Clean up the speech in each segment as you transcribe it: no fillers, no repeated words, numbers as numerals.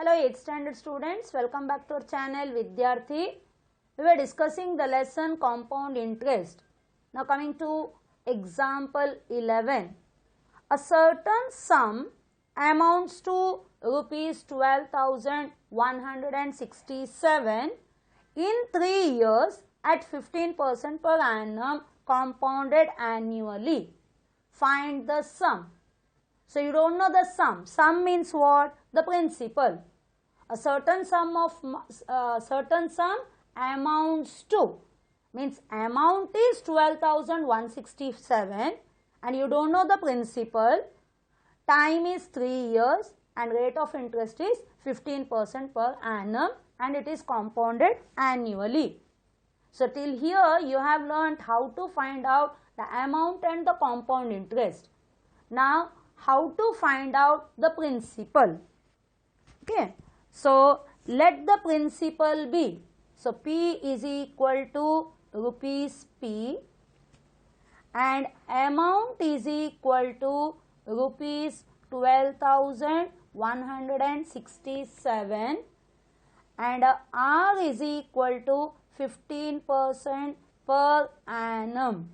Hello 8th standard students, welcome back to our channel Vidyarthi. We were discussing the lesson compound interest. Now coming to example 11. A certain sum amounts to rupees 12,167 in 3 years at 15% per annum compounded annually. Find the sum. So you don't know the sum. Sum means what? The principal. A certain sum amounts to, means amount is 12,167 and you don't know the principal. Time is 3 years and rate of interest is 15% per annum and it is compounded annually. So till here you have learnt how to find out the amount and the compound interest. Now how to find out the principal. Okay. So let the principal be. So P is equal to rupees P and amount is equal to rupees 12,167 and R is equal to 15% per annum.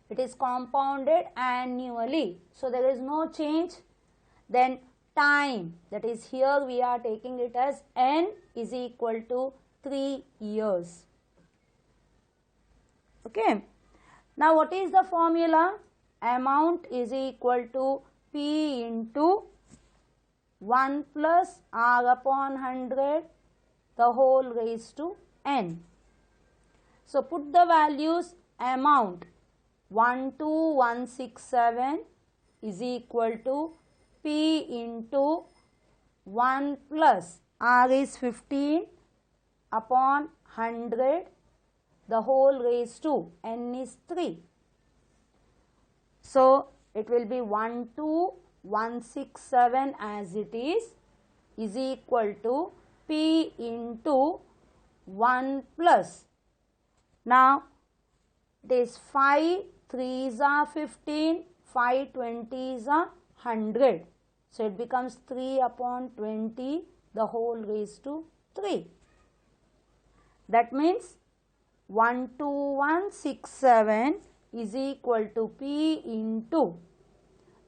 It is compounded annually. So there is no change. Then time, that is here we are taking it as N is equal to 3 years. Okay. Now what is the formula? Amount is equal to P into 1 plus R upon 100 the whole raised to N. So put the values. Amount 12,167 is equal to P into 1 plus R is 15 upon 100 the whole raised to N is 3. So it will be 12,167 as it is equal to P into 1 plus. Now it is 5 3s are 15, 5 20s are 100. So it becomes 3 upon 20 the whole raised to 3. That means 12,167 is equal to P into,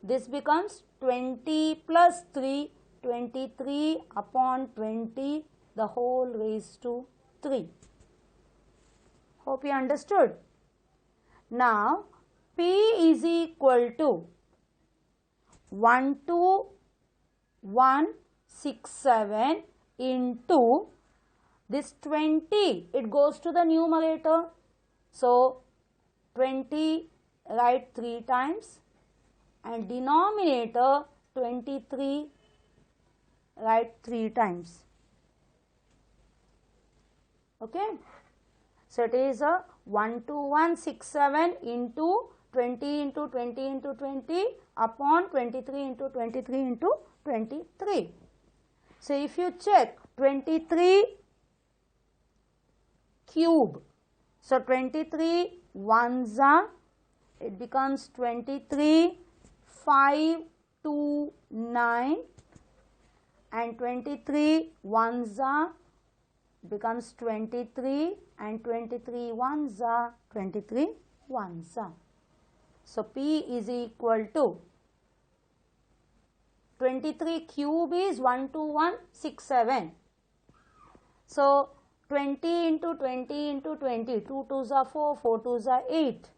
this becomes 20 plus 3, 23 upon 20 the whole raised to 3. Hope you understood. Now P is equal to 12,167 into this 20, it goes to the numerator. So 20 write 3 times and denominator 23 write 3 times. Okay. So it is a 12,167 into 20 into 20 into 20 upon 23 into 23 into 23. So if you check 23 cube, so 23 ones are, it becomes 23 5 2 9 and 23 ones are becomes 23 and 23 ones are 23 ones are. So P is equal to 23 cube is 12,167. So 20 into 20 into 20, 2 2s are 4, 4 2s are 8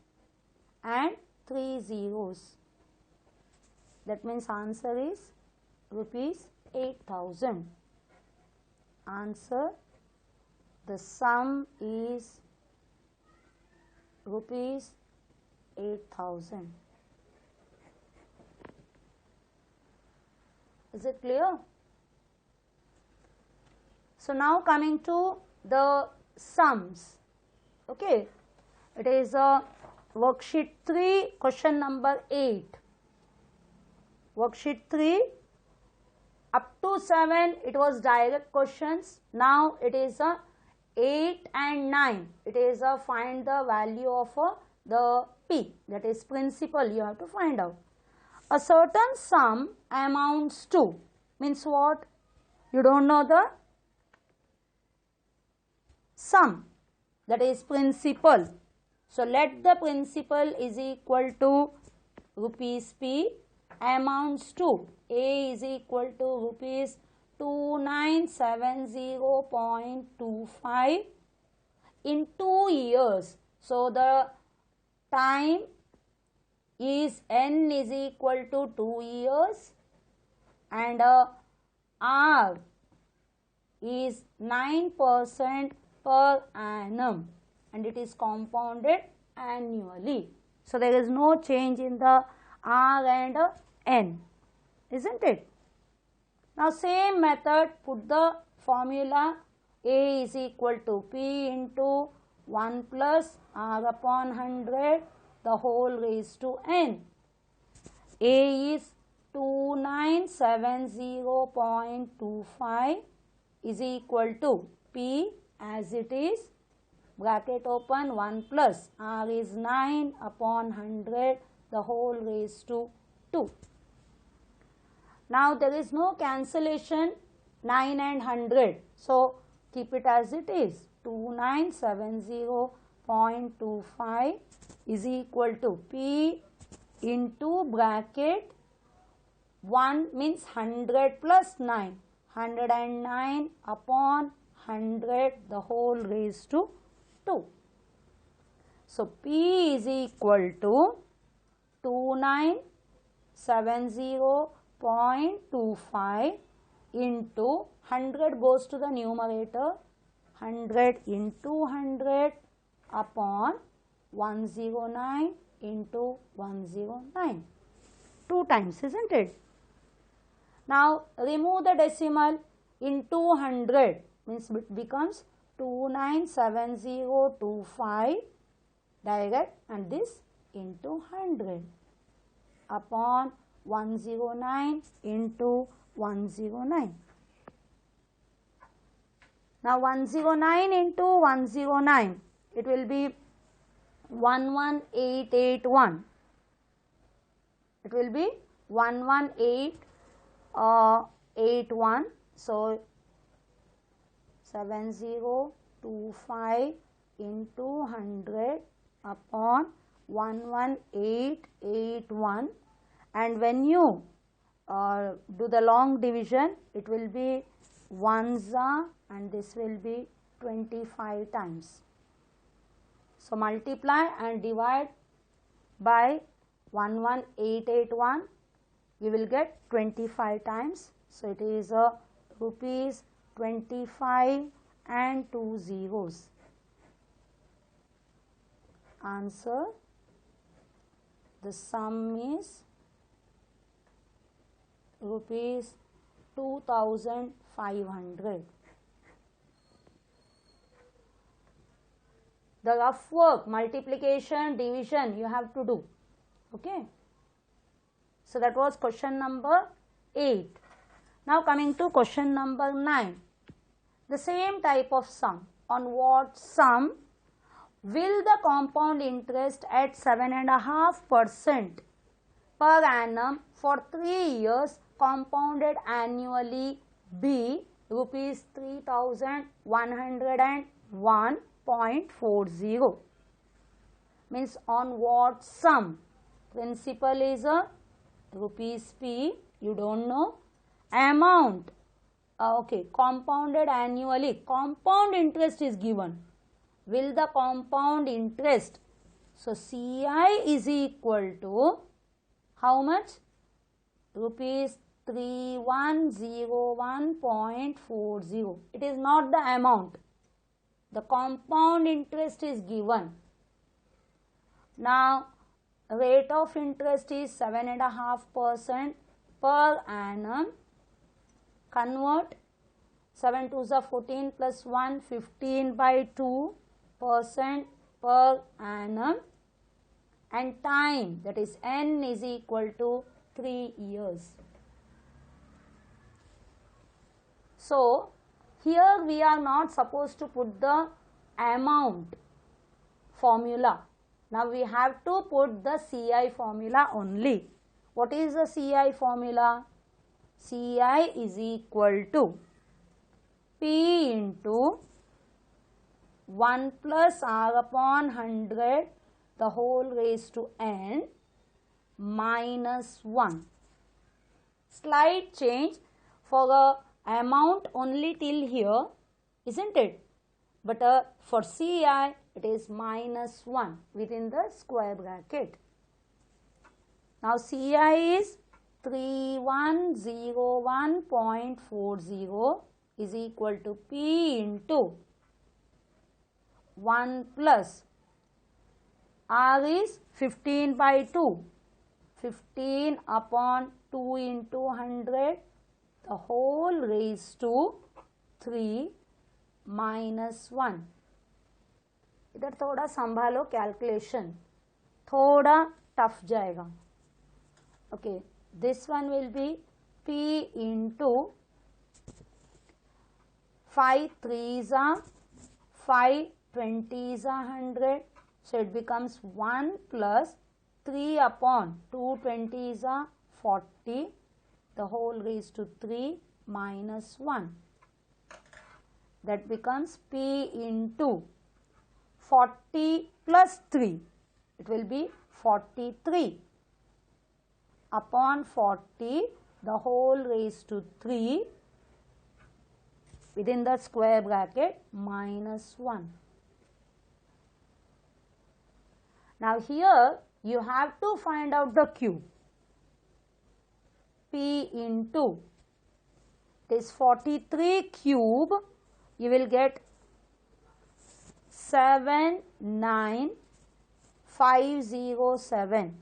and 3 zeros. That means answer is rupees 8,000. Answer, the sum is rupees 8,000. Is it clear? So now coming to the sums. Okay, it is a worksheet 3, question number 8. Worksheet 3, up to 7 it was direct questions. Now it is a 8 and 9. It is a find the value of the P, that is principal, you have to find out. A certain sum amounts to, means what? You don't know the sum, that is principal. So let the principal is equal to rupees P amounts to A is equal to rupees 2970.25 in 2 years. So the time is N is equal to 2 years and R is 9% per annum and it is compounded annually. So there is no change in the R and N, isn't it? Now same method, put the formula A is equal to P into 1 plus R upon 100 the whole raised to N. A is 2970.25 is equal to P as it is, bracket open, 1 plus R is 9 upon 100 the whole raised to 2. Now there is no cancellation, 9 and 100. So keep it as it is. 2970.25 is equal to P into bracket 1 means 100 plus 9. 109 upon 100 the whole raised to 2. So P is equal to 2970.25 into 100 goes to the numerator, 100 into 100 upon 109 into 109. 2 times, isn't it? Now remove the decimal, into 100 means it becomes 297025 direct and this into 100 upon 109 into 109. Now 109 into 109, it will be 11881. It will be 11881. So 7025 into 100 upon 11881, and when you do the long division, it will be 1s and this will be 25 times. So multiply and divide by 11881, you will get 25 times. So it is rupees 25 and 2 zeros. Answer, the sum is rupees 2500. The rough work, multiplication, division you have to do. Okay. So that was question number 8. Now coming to question number 9. The same type of sum. On what sum will the compound interest at 7.5% per annum for 3 years compounded annually be rupees 3101.40? Means on what sum? Principal is rupees P, you don't know. Amount, okay, compounded annually, compound interest is given. Will the compound interest, so CI is equal to how much? Rupees 3101.40. It is not the amount, the compound interest is given. Now rate of interest is 7.5% per annum. Convert 7 2s are 14 plus 1, 15 by 2% per annum, and time, that is N, is equal to 3 years. So here we are not supposed to put the amount formula. Now we have to put the CI formula only. What is the CI formula? CI is equal to P into 1 plus R upon 100 the whole raised to n minus 1. Slight change for a amount only till here, isn't it? But for CI it is minus 1 within the square bracket. Now CI is 3101.40 is equal to P into 1 plus R is 15 by 2. 15 upon 2 into 100 the whole raised to 3 minus 1. इधर थोड़ा संभालो calculation, थोड़ा tough जाएगा. Okay, this one will be P into 5 3s are 5 20s are 100, so it becomes 1 plus 3 upon 2 20s are 40 the whole raised to 3 minus 1. That becomes P into 40 plus 3, it will be 43 upon 40 the whole raised to 3 within the square bracket minus 1. Now here you have to find out the Q. P into this 43 cube, you will get 79507.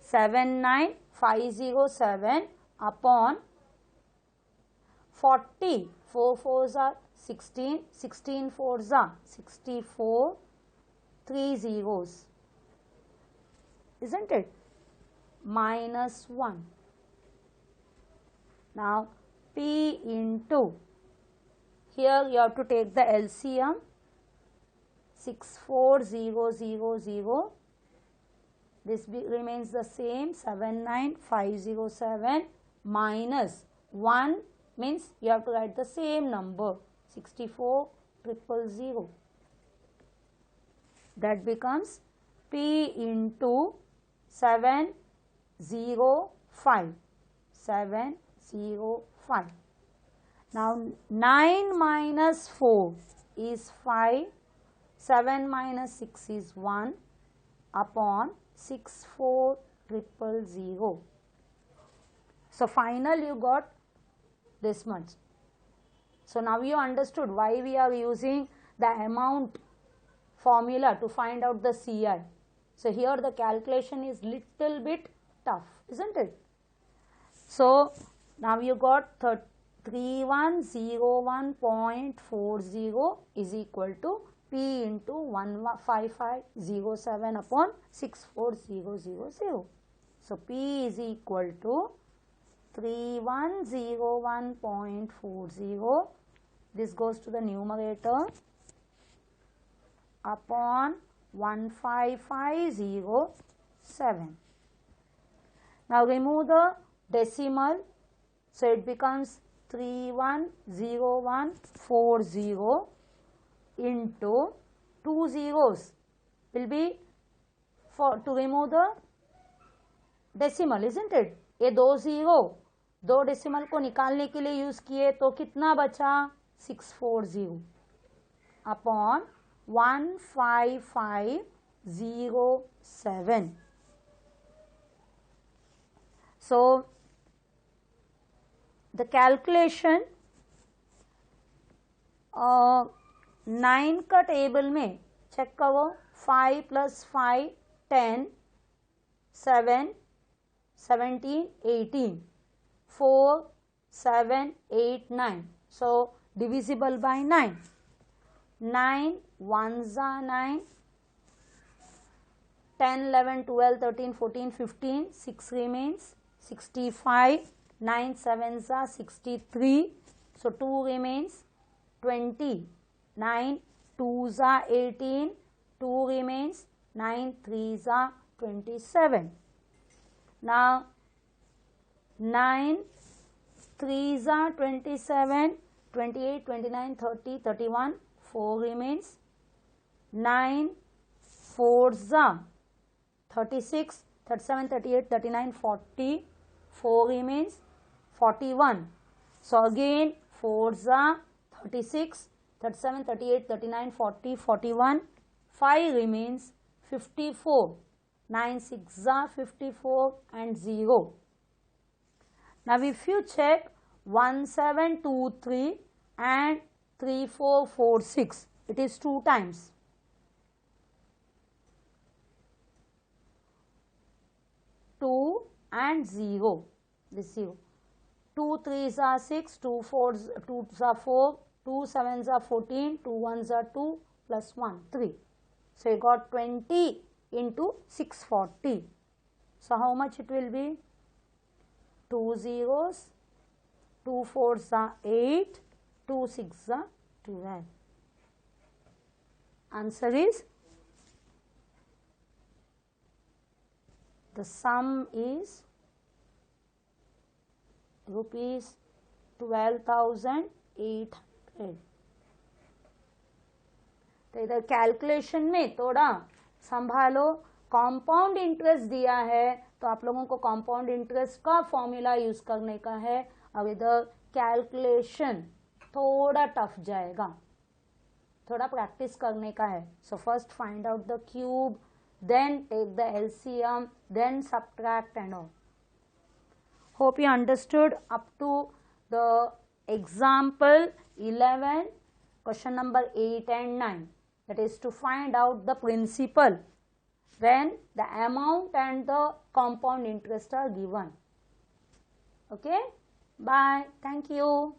79507 upon 40. 4 4s are 16. 16 4s are 64. 3 zeros, isn't it? Minus 1. Now P into, here you have to take the LCM, 64000. This remains the same, 79507 minus 1 means you have to write the same number, 64000. That becomes P into 705. 705. Now 9 minus 4 is 5. 7 minus 6 is 1 upon 64000. So final you got this much. So now you understood why we are using the amount formula to find out the CI. So here the calculation is little bit tough, isn't it? So now you got 3101.40 is equal to P into 15507 upon 64000. So P is equal to 3101.40. This goes to the numerator upon 15507. Now remove the decimal, so it becomes 310140 into 2 zeros will be for to remove the decimal, isn't it? ये 2 0 2 decimal को निकालने के लिए use किए तो कितना बचा 640 upon 15507. So the calculation 9 का टेबल में चेक करो 5 plus 5 10 7 17 18 4 7 8 9. So divisible by 9. 9 1s are 9, 10 11 12 13 14 15 6 remains 65, 9 7s are 63, so 2 remains 20, 9 2s are 18, 2 remains 9 3s are 27. Now 9 3s are 27, 28, 29, 30, 31, 4 remains. 9 4s are 36, 37, 38, 39, 40, 4 remains. 41. So again 4s are 36, 37, 38, 39, 40, 41, 5 remains. 54. 9 6 are 54 and 0. Now if you check 1 7 2 3 and 3 4 4 6, it is 2 times. 2 and 0, this 0. 2 3s are 6, 2 4s, 2s are 4, 2 7s are 14, 2 1s are 2, plus 1, 3. So you got 20 into 640. So how much it will be? 2 zeros, 2 4s are 8, 2 6s are 12. Answer is, the sum is rupees 12,800. तो इधर calculation में थोड़ा संभालो, compound interest दिया है तो आप लोगों को कंपाउंड इंटरेस्ट का फॉर्मूला यूज करने का है, और इधर कैलकुलेशन थोड़ा टफ जाएगा, थोड़ा प्रैक्टिस करने का है. So first find out the cube, then take the LCM, then subtract and all. Hope you understood up to the example 11, question number 8 and 9. That is to find out the principal when the amount and the compound interest are given. Okay, bye, thank you.